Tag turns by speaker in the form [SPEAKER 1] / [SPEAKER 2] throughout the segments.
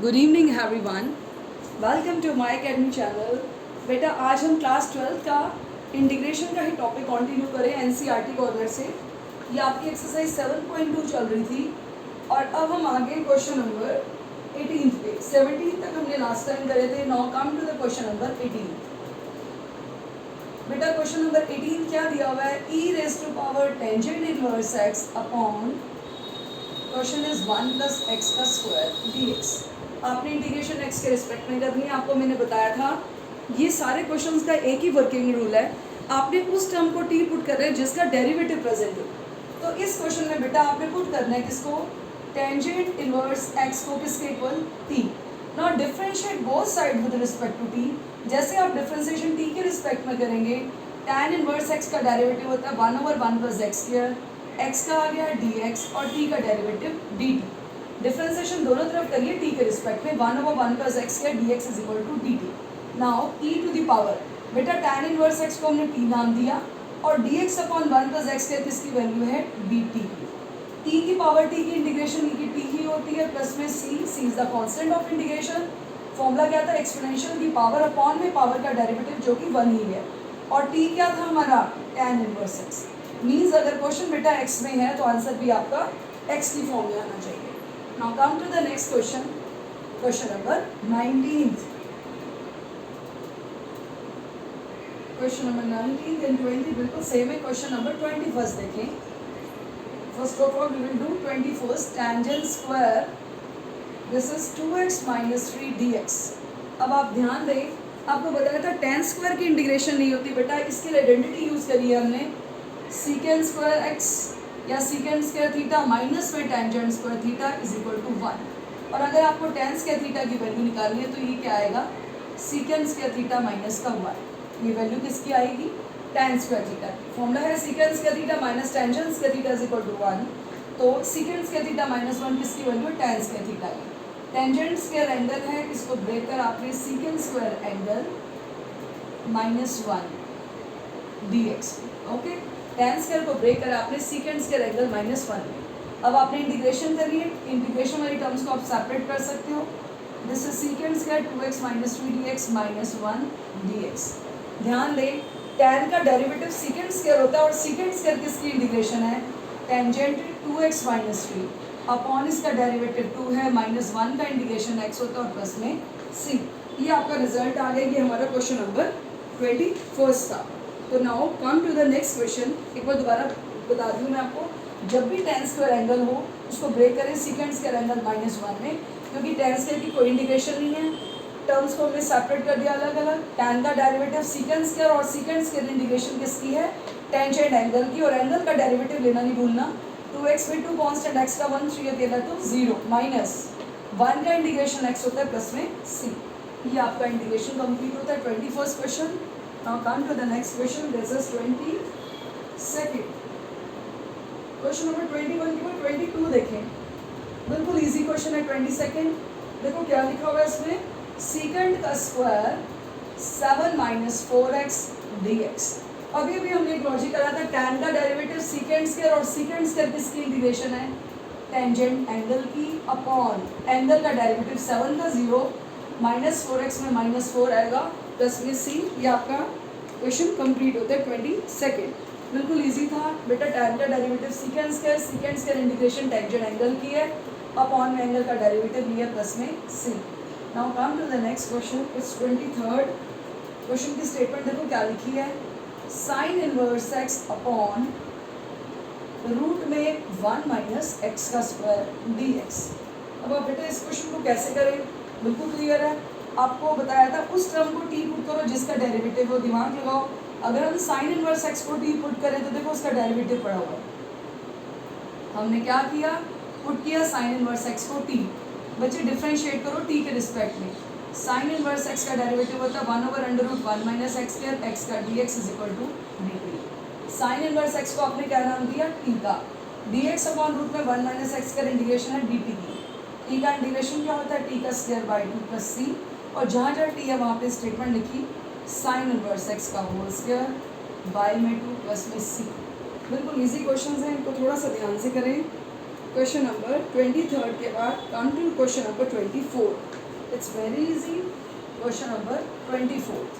[SPEAKER 1] Good evening everyone, welcome to my academy channel. बेटा आज हम क्लास 12 का इंटीग्रेशन का ही टॉपिक कंटिन्यू करें एनसीईआरटी कॉर्नर से। ये आपकी एक्सरसाइज 7.2 चल रही थी और अब हम आगे क्वेश्चन नंबर 18 पे 17 तक हमने लास्ट टाइम करे थे। Now come to the question number 18। बेटा क्वेश्चन नंबर 18 क्या दिया हुआ है? e raise to power tangent inverse x upon question is 1 plus x का स्क्वायर dx। आपने इंटीग्रेशन x के रिस्पेक्ट में करनी है। आपको मैंने बताया था ये सारे क्वेश्चंस का एक ही वर्किंग रूल है, आपने उस टर्म को t पुट कर रहे हैं जिसका डेरिवेटिव प्रेजेंट हो। तो इस क्वेश्चन में बेटा आपने पुट करना है किसको? टेंजेंट इनवर्स x को किसके equal? t। Now differentiate both side with respect to t। जैसे आप डिफरेंशिएशन t के रिस्पेक्ट में करेंगे, tan इनवर्स x का डेरिवेटिव होता है 1/1 प्लस एक्स स्क्वायर, x का आ गया dx और t का डेरिवेटिव dt। डिफरेंशिएशन दोनों तरफ करिए t के रिस्पेक्ट में 1/1 plus x square dx is equal to dt। Now e to the power, बेटा tan इनवर्स x को हमने t नाम दिया और dx upon 1 plus x square किसकी वैल्यू है? dt की। t की पावर t की इंटीग्रेशन e की t ही होती है प्लस में c is the constant of integration. Formula क्या था? एक्सपोनेंशियल की पावर अपॉन में पावर का डेरिवेटिव जो कि 1 ही है। और t क्या था हमारा? tan inverse x। मीन्स अगर क्वेश्चन बेटा x में है तो आंसर भी आपका x की फॉर्म में आना चाहिए। Now come to the next question, question number 19. Question number 19 and 20 बिल्कुल सेम है। क्वेश्चन नंबर 21 देखें। First of all we will do 21st tangent square this is 2x minus 3 dx। अब आप ध्यान दें, आपको बताया था tan स्क्वायर की इंटीग्रेशन नहीं होती बेटा, इसके लिए आइडेंटिटी यूज करी है हमने सीकेंड स्क्वायर x या सीकेंड स्क्वायर थीटा माइनस में tangent square theta is equal to 1। और अगर आपको टेन स्क्वायर थीटा की वैल्यू निकालनी है तो ये क्या आएगा? सीकेंड स्क्वायर थीटा माइनस का 1। ये वैल्यू किसकी आएगी? टेन स्क्वायर थीटा की। फॉर्मूला है secant square theta minus tangent square theta is equal to 1। तो सीकेंड स्क्वायर थीटा माइनस 1 किसकी वैल्यू है? टेन स्क्वायर थीटा की। टेंजेंट स्क्वायर एंगल है, इसको ब्रेक कर आपने secant square angle minus 1 dx। Okay, tan square को ब्रेक कर आपने सीकेंड स्क्वायर एंगल माइनस 1 में। अब आपने इंटीग्रेशन करी है, इंटीग्रेशन वाली टर्म्स को आप सेपरेट कर सकते हो। This is secant square 2x minus 3 dx minus 1 dx। ध्यान दें, tan का डेरिवेटिव सीकेंड स्क्वायर होता है और सीकेंड स्क्वायर किसकी इंटीग्रेशन है? टेंजेंट 2x माइनस 3 अपॉन इसका डेरिवेटिव 2 है माइनस 1 का इंटीग्रेशन x होता है और प्लस में c। ये आपका रिजल्ट आ गया। ये हमारा क्वेश्चन नंबर 21 था। तो now come to the next question. एक बार दोबारा बता दूँ मैं आपको, जब भी टेन स्क्वायर एंगल हो उसको ब्रेक करें सीकेंड स्क्वायर एंगल माइनस 1 में, क्योंकि टेन स्क्वायर की कोई इंडिकेशन नहीं है। टर्म्स को हमने सेपरेट कर दिया अलग अलग। टेन का डेरिवेटिव सीकेंड स्क्वायर और सीकेंड स्क्वायर इंडिकेशन किसकी है? टेंजेंट एंगल की। और एंगल का डेरिवेटिव लेना नहीं भूलना। 2x में 2 कॉन्स्टेंट x का 1 3 अकेला तो 0 माइनस 1 का इंटीग्रेशन x होता है प्लस में c। ये आपका इंटीग्रेशन कंप्लीट होता है 21st question. Now come to the next question. This is 22nd. Question number 21 के बाद 22 देखें। बिल्कुल इजी क्वेश्चन है 22nd। देखो क्या लिखा हुआ है इसमें? सीकेंड का स्क्वायर 7 माइनस 4x dx। अभी अभी हमने एक लॉजिक करा था, tan का डेरिवेटिव सीकेंड स्क्वायर और सीकेंड स्क्वायर किसकी इंटीग्रेशन है? टेंजेंट एंगल की अपॉन एंगल का डेरिवेटिव 7 का 0 माइनस 4x में माइनस 4 आएगा प्लस में c। ये आपका क्वेश्चन कंप्लीट होता है 22nd। बिल्कुल इजी था बेटा। tan का derivative secant square integration tangent angle की है अपॉन में एंगल का डेरिवेटिव लिया प्लस में c। Now come to the next question. It's 23rd question की स्टेटमेंट देखो क्या लिखी है? Sine inverse x upon root में 1 माइनस एक्स का स्क्वायर dx। अब आप बेटा इस क्वेश्चन को कैसे करें? बिल्कुल क्लियर है। आपको बताया था उस टर्म को t पुट करो जिसका डेरिवेटिव हो। दिमाग लगाओ, अगर हम साइन इनवर्स x को t पुट करें तो देखो उसका डेरिवेटिव पड़ा हुआ है। हमने क्या किया? पुट किया साइन इनवर्स x को t। बच्चे डिफरेंशिएट करो t के रिस्पेक्ट में। साइन इनवर्स x का डेरिवेटिव होता है 1/√1 माइनस एक्स स्क्वायर, x का dx is equal to dt। Sine inverse x को आपने क्या नाम दिया? t का। dx अपॉन रूट में 1 माइनस एक्स का इंटीग्रेशन है dt की। t का इंटीग्रेशन क्या होता है? t का स्क्वायर बाई 2 प्लस c। और जहाँ जहाँ t है वहाँ पे स्टेटमेंट लिखी साइन इनवर्स x का होल स्क्वायर बाई में 2 प्लस में c। बिल्कुल इजी क्वेश्चन हैं, इनको थोड़ा सा ध्यान से करें। क्वेश्चन नंबर 23 के बाद come to question number 24. It's very easy. Question number 24.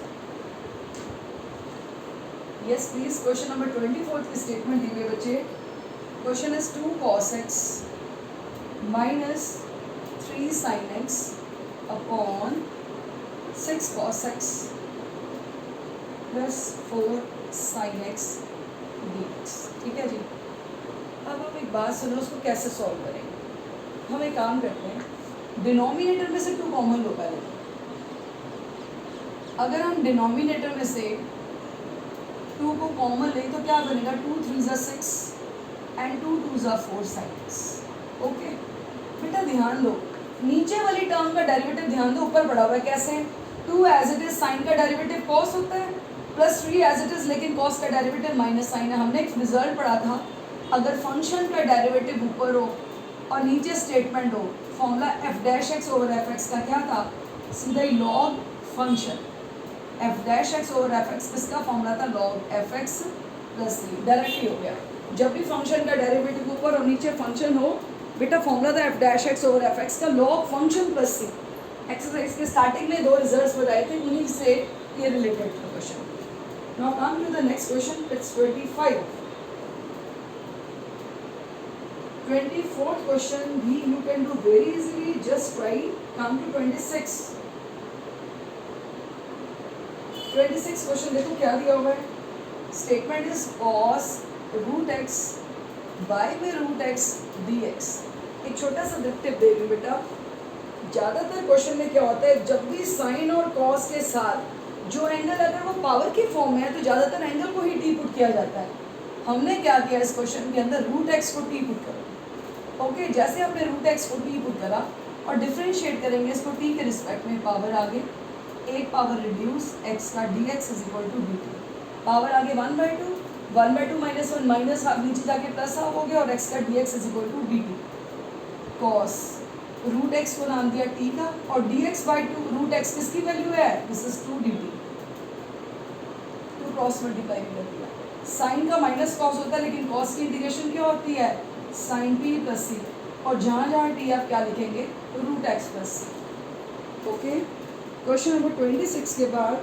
[SPEAKER 1] Yes please. Question number 24 की स्टेटमेंट दी हुई बच्चे. Question is 2 cos x minus 3 sin x upon 6 cos x plus 4 sin x dx. ठीक है जी. अब हम एक बात सुनो, उसको कैसे सॉल्व करेंगे. हम एक काम करते हैं, डिनोमिनेटर में से 2 कॉमन लो पहले. अगर हम डिनोमिनेटर में से 2 को कॉमन लें तो क्या बनेगा. 2 3 ज़ा 6 एंड 2 2 ज़ा 4 sin x. ओके बेटा ध्यान दो, नीचे वाली टर्म का डेरिवेटिव ध्यान दो ऊपर पड़ा हुआ है. कैसे. 2 एज इट इज साइन का डेरिवेटिव कॉस होता है प्लस 3 एज इट इज, लेकिन कॉस का डेरिवेटिव माइनस साइन है. हमने एक रिजल्ट पढ़ा था, अगर फंक्शन का डेरिवेटिव ऊपर हो और नीचे स्टेटमेंट हो, formula F dash X over F X का क्या था. सीधा ही log function F dash X over F X, किसका फॉर्मूला था. Log F X plus 3. Directly हो गया. जब भी फंक्शन का डेरिवेटिव ऊपर और नीचे फंक्शन हो, बेटा फॉर्मूला था F dash X over F X का लॉग फंक्शन प्लस 3. एक्सरसाइज के स्टार्टिंग में 2 रिजल्ट्स बताए थे, उन्हीं से ये रिलेटेड था question. Now come to the next question. It's 25. 24th question भी you can do very easily. Just try. Come to 26. 26 question देखो क्या दिया हुआ है. Statement is cos root x by में root x dx. एक छोटा सा टिप दे रही हूँ बेटा. ज़्यादातर क्वेश्चन में क्या होता है, जब भी साइन और कॉस के साथ जो एंगल अगर वो पावर की फॉर्म में है तो ज़्यादातर एंगल को ही टी पुट किया जाता है. हमने क्या किया इस क्वेश्चन के अंदर, रूट एक्स को टी पुट करो. ओके जैसे आपने रूट एक्स को टी पुट करा और डिफ्रेंशिएट करेंगे इसको टी के रिस्पेक्ट में, पावर आगे एक पावर रिड्यूस एक्स का d x is equal to d t. Power आगे 1/2, 1/2 माइनस 1 माइनस हाफ, नीचे जाके प्लस हाफ हो गया और एक्स का d x is equal to d t. Cos root x को नाम दिया टी का और d x by 2. Root x किसकी वैल्यू है, this is 2 d t. 2 cross multiply कर दिया. साइन का माइनस कॉस होता है लेकिन कॉस की इंटीग्रेशन क्या होती है, साइन टी प्लस सी. और जहाँ जहाँ टी आप क्या लिखेंगे, root x plus c. Okay question number 26 के बाद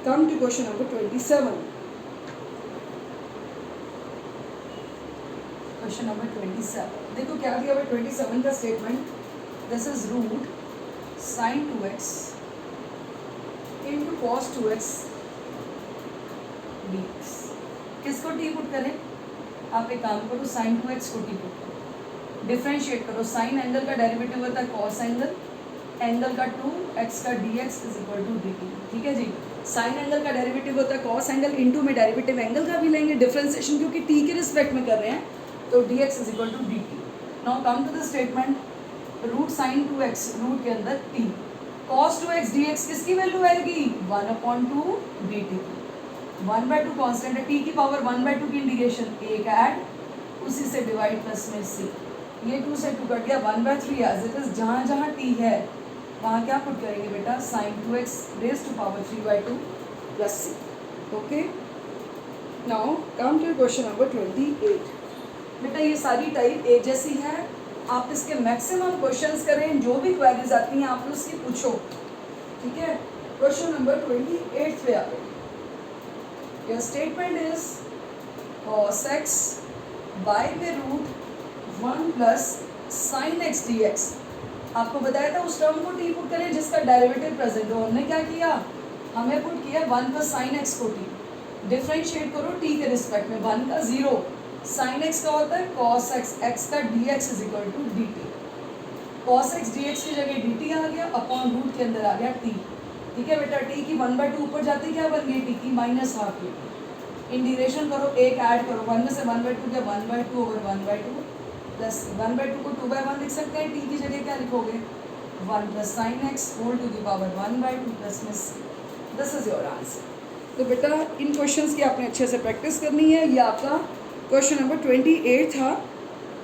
[SPEAKER 1] come to question number 27. Question number 27 देखो क्या दिया हुआ. 27 का statement, this is root sine 2x into cos 2x dx. किसको टी पुट करें, आप एक काम करो, साइन 2x को टी पुट करो, डिफ्रेंशिएट करो. साइन एंगल का डेरिवेटिव होता है कॉस एंगल, एंगल का 2 एक्स का d x is equal to d t. ठीक है जी. साइन एंगल का डेरिवेटिव होता है कॉस एंगल, इनटू में डेरिवेटिव एंगल का भी लेंगे, डिफ्रेंसिएशन क्योंकि टी के रिस्पेक्ट में कर रहे हैं तो d x is equal to d t. Now come to the statement, root sine 2x root के अंदर टी, कॉस 2x dx किसकी वैल्यू आएगी, 1/2 डी टी. 1/2 कॉन्स्टेंट है, टी की पावर 1/2 की इंटीग्रेशन, एक ऐड उसी से डिवाइड प्लस में सी. ये 2 से 2 कट गया, 1/3 एज इट इज. जहाँ जहाँ टी है वहाँ क्या पुट करेंगे बेटा, sine 2x raise to power 3/2 plus c. Okay now come to question number 28. बेटा ये सारी टाइप एक जैसी है, आप इसके मैक्सिमम क्वेश्चंस करें, जो भी क्वेरीज आती हैं आप उसकी पूछो. ठीक है. क्वेश्चन नंबर 28 पे आ गए. Your statement is cos x by में root 1 plus sine x d x. आपको बताया था उस टर्म को टी पुट करें जिसका डेरिवेटिव प्रेजेंट हो. हमने क्या किया, हमें पुट किया 1 प्लस साइन एक्स को टी. डिफ्रेंशिएट करो टी के रिस्पेक्ट में, 1 का 0, साइन एक्स का होता है कॉस एक्स, एक्स का d x is equal to d t. Cos x d x की जगह डी टी आ गया, अपॉन रूट के अंदर आ गया टी. ठीक है बेटा. टी की 1/2 ऊपर जाती क्या बन गई, टी की माइनस हाफ की. इंटीग्रेशन करो, एक ऐड करो, 1 में से 1/2 क्या, 1/2 ओवर 1/2 प्लस 1/2 को 2/1 लिख सकते हैं. टी की जगह क्या लिखोगे, 1 plus sine X whole to the power 1/2 plus में C. This is your answer. तो बेटा इन क्वेश्चंस की आपने अच्छे से प्रैक्टिस करनी है. ये आपका क्वेश्चन नंबर 28 था.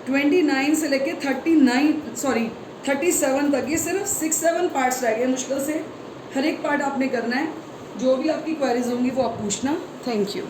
[SPEAKER 1] 29 से लेके 37 तक ये सिर्फ 6-7 पार्ट्स रह गए मुश्किल से. हर एक पार्ट आपने करना है. जो भी आपकी क्वेरीज होंगी वो आप पूछना. Thank you.